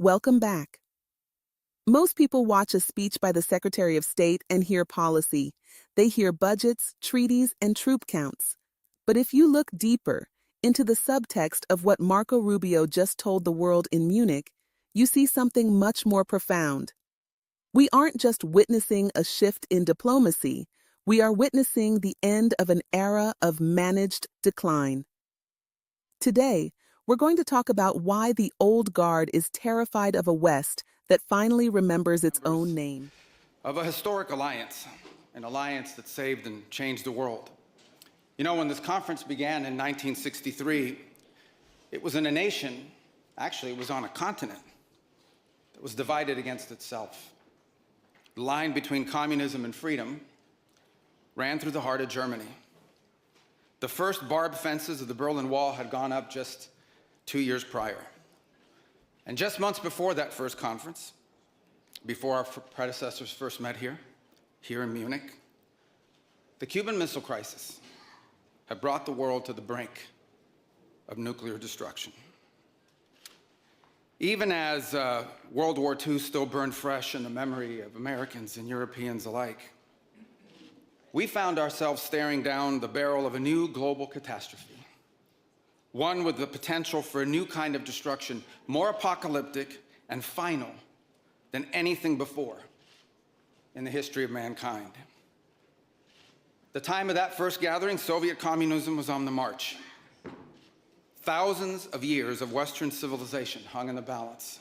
Welcome back. Most people watch a speech by the Secretary of State and hear policy. They hear budgets, treaties, and troop counts. But if you look deeper into the subtext of what Marco Rubio just told the world in Munich, you see something much more profound. We aren't just witnessing a shift in diplomacy, we are witnessing the end of an era of managed decline. Today, we're going to talk about why the old guard is terrified of a West that finally remembers its own name. Of a historic alliance, an alliance that saved and changed the world. You know, when this conference began in 1963, it was in a nation, actually it was on a continent, that was divided against itself. The line between communism and freedom ran through the heart of Germany. The first barbed fences of the Berlin Wall had gone up just 2 years prior. And just months before that first conference, before our predecessors first met here in Munich, the Cuban Missile Crisis had brought the world to the brink of nuclear destruction. Even as World War II still burned fresh in the memory of Americans and Europeans alike, we found ourselves staring down the barrel of a new global catastrophe. One with the potential for a new kind of destruction, more apocalyptic and final than anything before in the history of mankind. The time of that first gathering, Soviet communism was on the march. Thousands of years of Western civilization hung in the balance.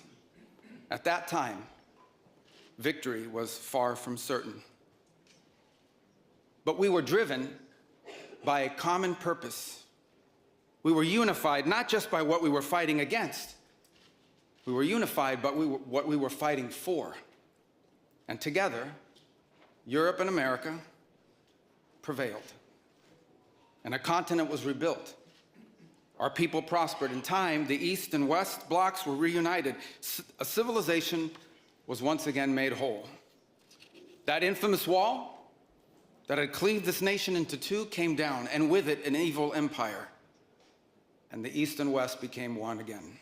At that time, victory was far from certain. But we were driven by a common purpose. We were unified not just by what we were fighting against. We were unified by what we were fighting for. And together, Europe and America prevailed. And a continent was rebuilt. Our people prospered. In time, the East and West blocks were reunited. A civilization was once again made whole. That infamous wall that had cleaved this nation into two came down, and with it, an evil empire. And the East and West became one again.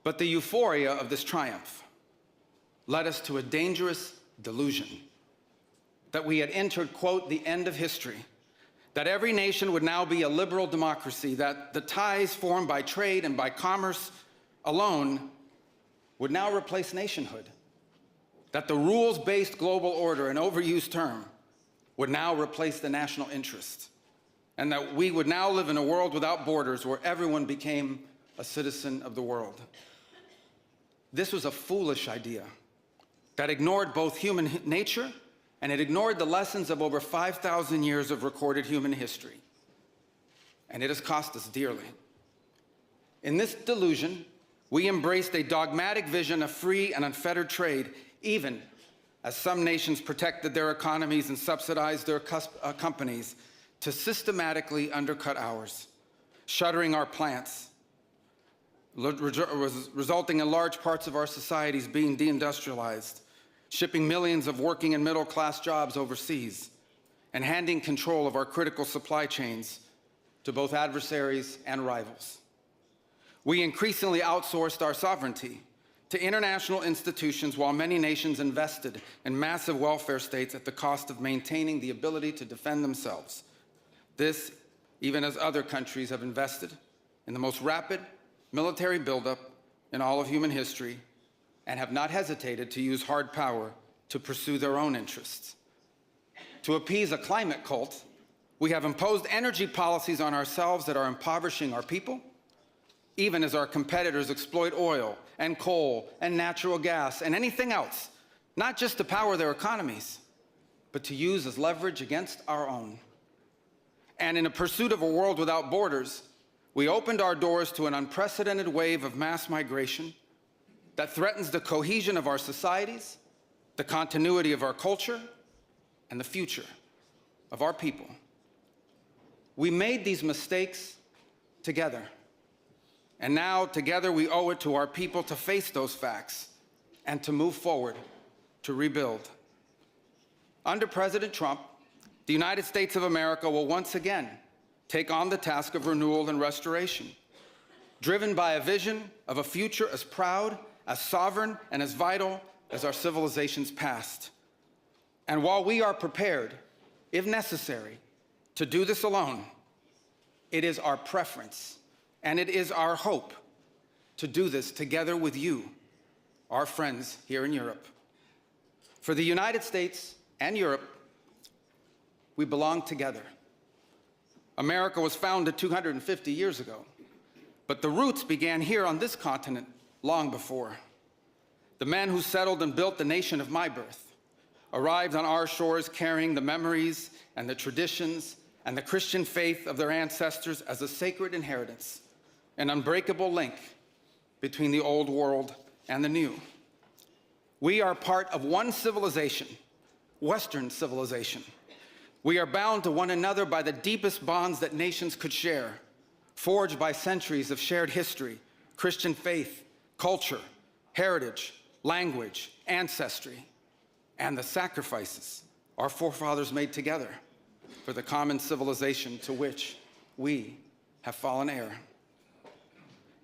But the euphoria of this triumph led us to a dangerous delusion that we had entered, quote, the end of history, that every nation would now be a liberal democracy, that the ties formed by trade and by commerce alone would now replace nationhood, that the rules-based global order, an overused term, would now replace the national interest, and that we would now live in a world without borders where everyone became a citizen of the world. This was a foolish idea that ignored both human nature and it ignored the lessons of over 5,000 years of recorded human history. And it has cost us dearly. In this delusion, we embraced a dogmatic vision of free and unfettered trade, even as some nations protected their economies and subsidized their companies to systematically undercut ours, shuttering our plants, resulting in large parts of our societies being deindustrialized, shipping millions of working and middle-class jobs overseas, and handing control of our critical supply chains to both adversaries and rivals. We increasingly outsourced our sovereignty to international institutions while many nations invested in massive welfare states at the cost of maintaining the ability to defend themselves. This, even as other countries have invested in the most rapid military buildup in all of human history and have not hesitated to use hard power to pursue their own interests. To appease a climate cult, we have imposed energy policies on ourselves that are impoverishing our people, even as our competitors exploit oil and coal and natural gas and anything else, not just to power their economies, but to use as leverage against our own. And in a pursuit of a world without borders, we opened our doors to an unprecedented wave of mass migration that threatens the cohesion of our societies, the continuity of our culture, and the future of our people. We made these mistakes together. And now, together, we owe it to our people to face those facts and to move forward, to rebuild. Under President Trump, the United States of America will once again take on the task of renewal and restoration. driven by a vision of a future as proud, as sovereign, and as vital as our civilization's past. And while we are prepared, if necessary, to do this alone, it is our preference and it is our hope to do this together with you, our friends here in Europe. For the United States and Europe, we belong together. America was founded 250 years ago, but the roots began here on this continent long before. The men who settled and built the nation of my birth arrived on our shores carrying the memories and the traditions and the Christian faith of their ancestors as a sacred inheritance, an unbreakable link between the old world and the new. We are part of one civilization, Western civilization. We are bound to one another by the deepest bonds that nations could share, forged by centuries of shared history, Christian faith, culture, heritage, language, ancestry, and the sacrifices our forefathers made together for the common civilization to which we have fallen heir.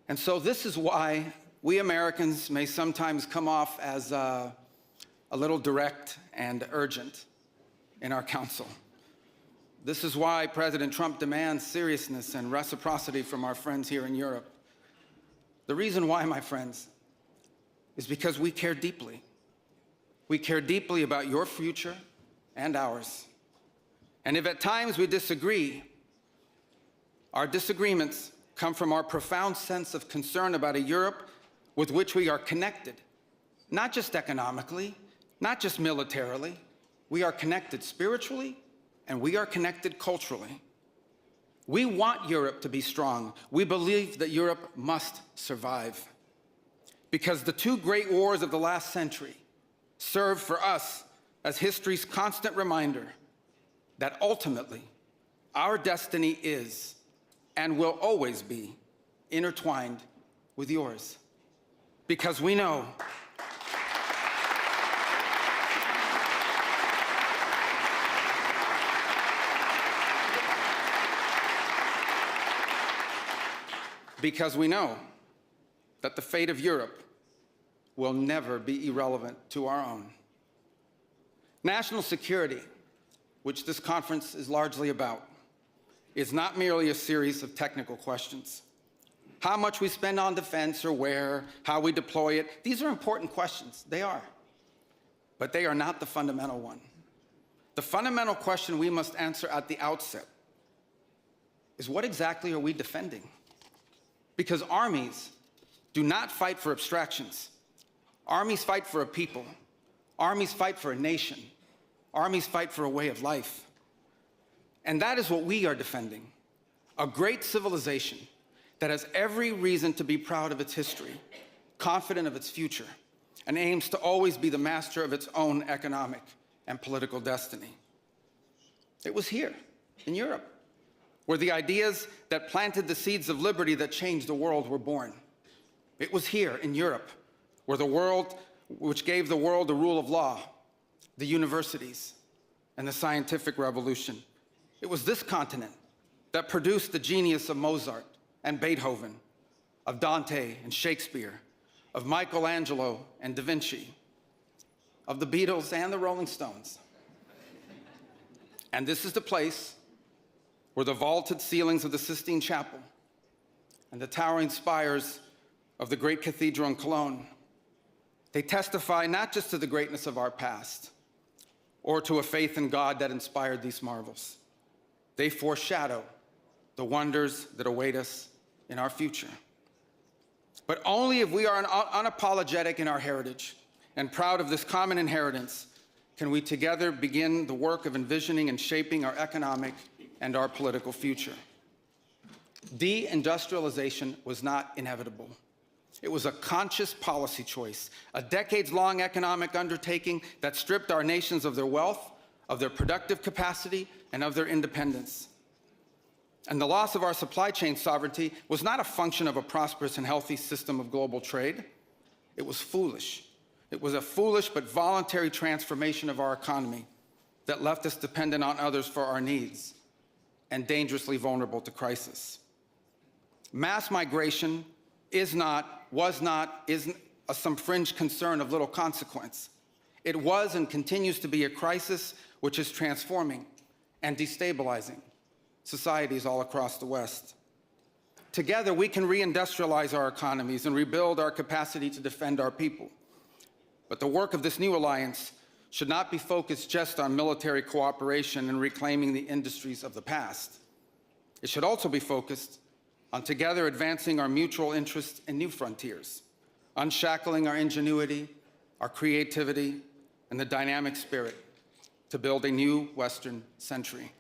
And so this is why we Americans may sometimes come off as a little direct and urgent in our counsel. This is why President Trump demands seriousness and reciprocity from our friends here in Europe. The reason why, my friends, is because we care deeply. We care deeply about your future and ours. And if at times we disagree, our disagreements come from our profound sense of concern about a Europe with which we are connected, not just economically, not just militarily. We are connected spiritually, and we are connected culturally. We want Europe to be strong. We believe that Europe must survive. Because the two great wars of the last century serve for us as history's constant reminder that ultimately our destiny is and will always be intertwined with yours. Because we know that the fate of Europe will never be irrelevant to our own. National security, which this conference is largely about, is not merely a series of technical questions. How much we spend on defense or where, how we deploy it, these are important questions, they are. But they are not the fundamental one. The fundamental question we must answer at the outset is, what exactly are we defending? Because armies do not fight for abstractions. Armies fight for a people. Armies fight for a nation. Armies fight for a way of life. And that is what we are defending, a great civilization that has every reason to be proud of its history, confident of its future, and aims to always be the master of its own economic and political destiny. It was here, in Europe, where the ideas that planted the seeds of liberty that changed the world were born. It was here, in Europe, which gave the world the rule of law, the universities, and the scientific revolution. It was this continent that produced the genius of Mozart and Beethoven, of Dante and Shakespeare, of Michelangelo and Da Vinci, of the Beatles and the Rolling Stones. And this is the place where the vaulted ceilings of the Sistine Chapel and the towering spires of the great cathedral in Cologne, they testify not just to the greatness of our past or to a faith in God that inspired these marvels. They foreshadow the wonders that await us in our future. But only if we are unapologetic in our heritage and proud of this common inheritance can we together begin the work of envisioning and shaping our economic and our political future. Deindustrialization was not inevitable. It was a conscious policy choice, a decades-long economic undertaking that stripped our nations of their wealth, of their productive capacity, and of their independence. And the loss of our supply chain sovereignty was not a function of a prosperous and healthy system of global trade. It was foolish. It was a foolish but voluntary transformation of our economy that left us dependent on others for our needs and dangerously vulnerable to crisis. Mass migration isn't some fringe concern of little consequence. It was and continues to be a crisis which is transforming and destabilizing societies all across the West. Together, we can reindustrialize our economies and rebuild our capacity to defend our people. But the work of this new alliance should not be focused just on military cooperation and reclaiming the industries of the past. It should also be focused on together advancing our mutual interests in new frontiers, unshackling our ingenuity, our creativity, and the dynamic spirit to build a new Western century.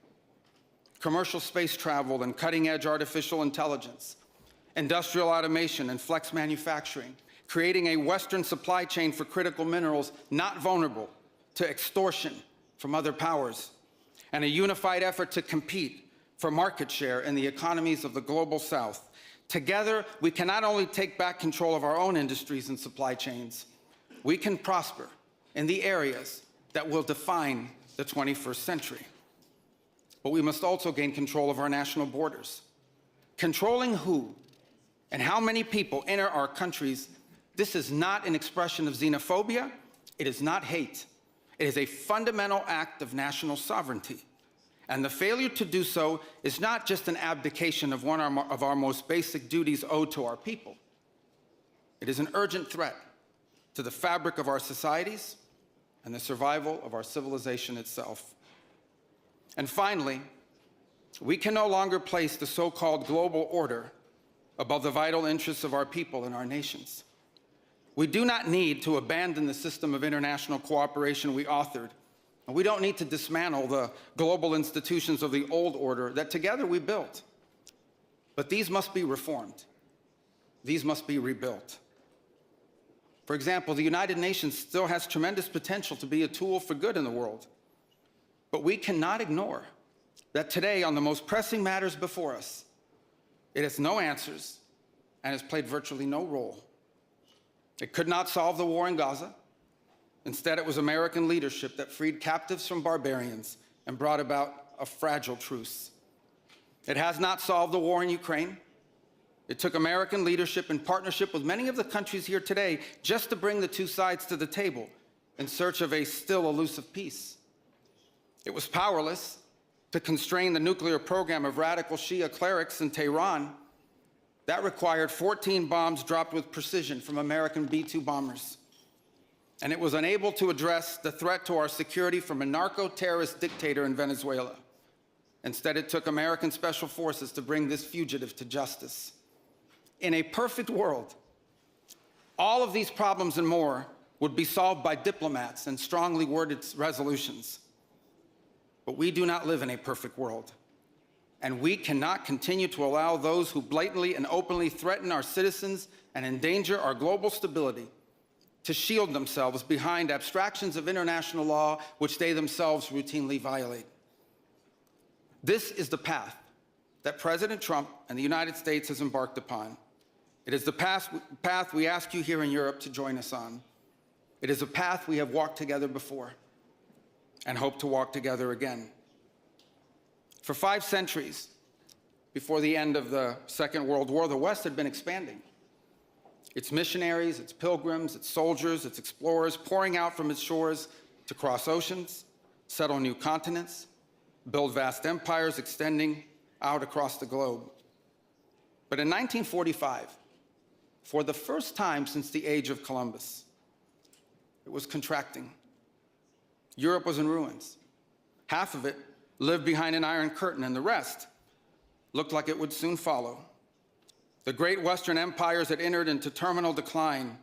Commercial space travel and cutting-edge artificial intelligence, industrial automation and flex manufacturing, creating a Western supply chain for critical minerals not vulnerable to extortion from other powers, and a unified effort to compete for market share in the economies of the global South. Together, we can not only take back control of our own industries and supply chains, we can prosper in the areas that will define the 21st century. But we must also gain control of our national borders. Controlling who and how many people enter our countries, this is not an expression of xenophobia, it is not hate. It is a fundamental act of national sovereignty. And the failure to do so is not just an abdication of one of our most basic duties owed to our people. It is an urgent threat to the fabric of our societies and the survival of our civilization itself. And finally, we can no longer place the so-called global order above the vital interests of our people and our nations. We do not need to abandon the system of international cooperation we authored, and we don't need to dismantle the global institutions of the old order that together we built. But these must be reformed. These must be rebuilt. For example, the United Nations still has tremendous potential to be a tool for good in the world. But we cannot ignore that today, on the most pressing matters before us, it has no answers and has played virtually no role. It could not solve the war in Gaza. Instead, it was American leadership that freed captives from barbarians and brought about a fragile truce. It has not solved the war in Ukraine. It took American leadership in partnership with many of the countries here today just to bring the two sides to the table in search of a still elusive peace. It was powerless to constrain the nuclear program of radical Shia clerics in Tehran. That required 14 bombs dropped with precision from American B-2 bombers. And it was unable to address the threat to our security from a narco-terrorist dictator in Venezuela. Instead, it took American special forces to bring this fugitive to justice. In a perfect world, all of these problems and more would be solved by diplomats and strongly worded resolutions. But we do not live in a perfect world, and we cannot continue to allow those who blatantly and openly threaten our citizens and endanger our global stability to shield themselves behind abstractions of international law which they themselves routinely violate. This is the path that President Trump and the United States has embarked upon. It is the path we ask you here in Europe to join us on. It is a path we have walked together before and hope to walk together again. For 5 centuries, before the end of the Second World War, the West had been expanding. Its missionaries, its pilgrims, its soldiers, its explorers pouring out from its shores to cross oceans, settle new continents, build vast empires extending out across the globe. But in 1945, for the first time since the age of Columbus, it was contracting. Europe was in ruins. Half of it lived behind an iron curtain, and the rest looked like it would soon follow. The great Western empires had entered into terminal decline,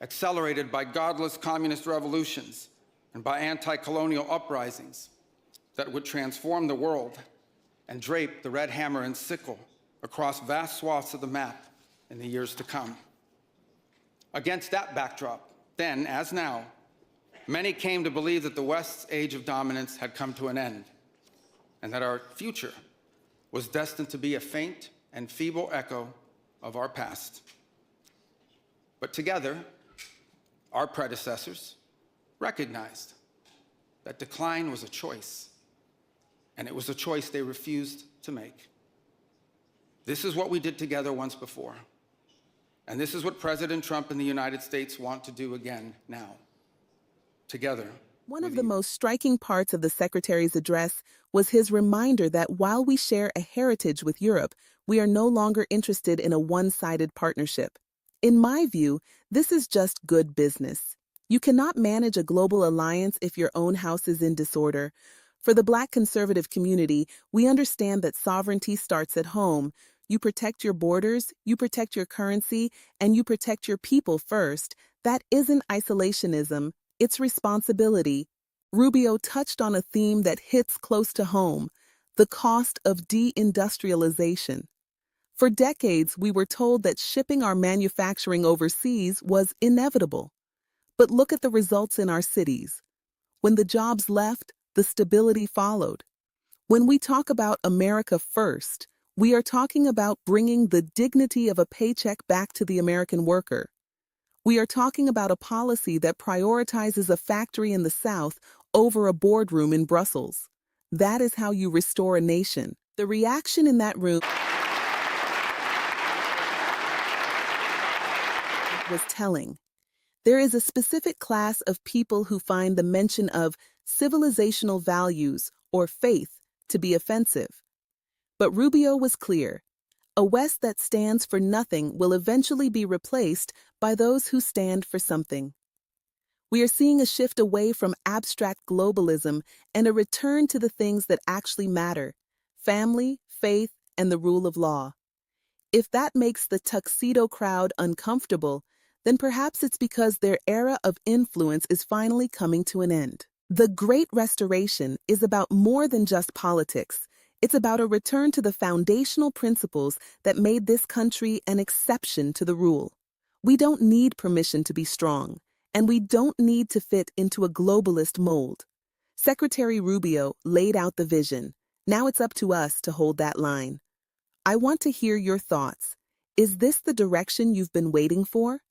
accelerated by godless communist revolutions and by anti-colonial uprisings that would transform the world and drape the red hammer and sickle across vast swaths of the map in the years to come. Against that backdrop, then as now, many came to believe that the West's age of dominance had come to an end, and that our future was destined to be a faint and feeble echo of our past. But together, our predecessors recognized that decline was a choice, and it was a choice they refused to make. This is what we did together once before. And this is what President Trump and the United States want to do again now, together. One of the most striking parts of the Secretary's address was his reminder that while we share a heritage with Europe, we are no longer interested in a one-sided partnership. In my view, this is just good business. You cannot manage a global alliance if your own house is in disorder. For the Black conservative community, we understand that sovereignty starts at home. You protect your borders, you protect your currency, and you protect your people first. That isn't isolationism. It's responsibility. Rubio touched on a theme that hits close to home: the cost of deindustrialization. For decades, we were told that shipping our manufacturing overseas was inevitable. But look at the results in our cities. When the jobs left, the stability followed. When we talk about America first, we are talking about bringing the dignity of a paycheck back to the American worker. We are talking about a policy that prioritizes a factory in the South over a boardroom in Brussels. That is how you restore a nation. The reaction in that room was telling. There is a specific class of people who find the mention of civilizational values or faith to be offensive. But Rubio was clear. A West that stands for nothing will eventually be replaced by those who stand for something. We are seeing a shift away from abstract globalism and a return to the things that actually matter: family, faith, and the rule of law. If that makes the tuxedo crowd uncomfortable, then perhaps it's because their era of influence is finally coming to an end. The Great Restoration is about more than just politics. It's about a return to the foundational principles that made this country an exception to the rule. We don't need permission to be strong, and we don't need to fit into a globalist mold. Secretary Rubio laid out the vision. Now it's up to us to hold that line. I want to hear your thoughts. Is this the direction you've been waiting for?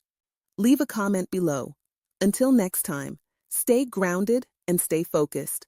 Leave a comment below. Until next time, stay grounded and stay focused.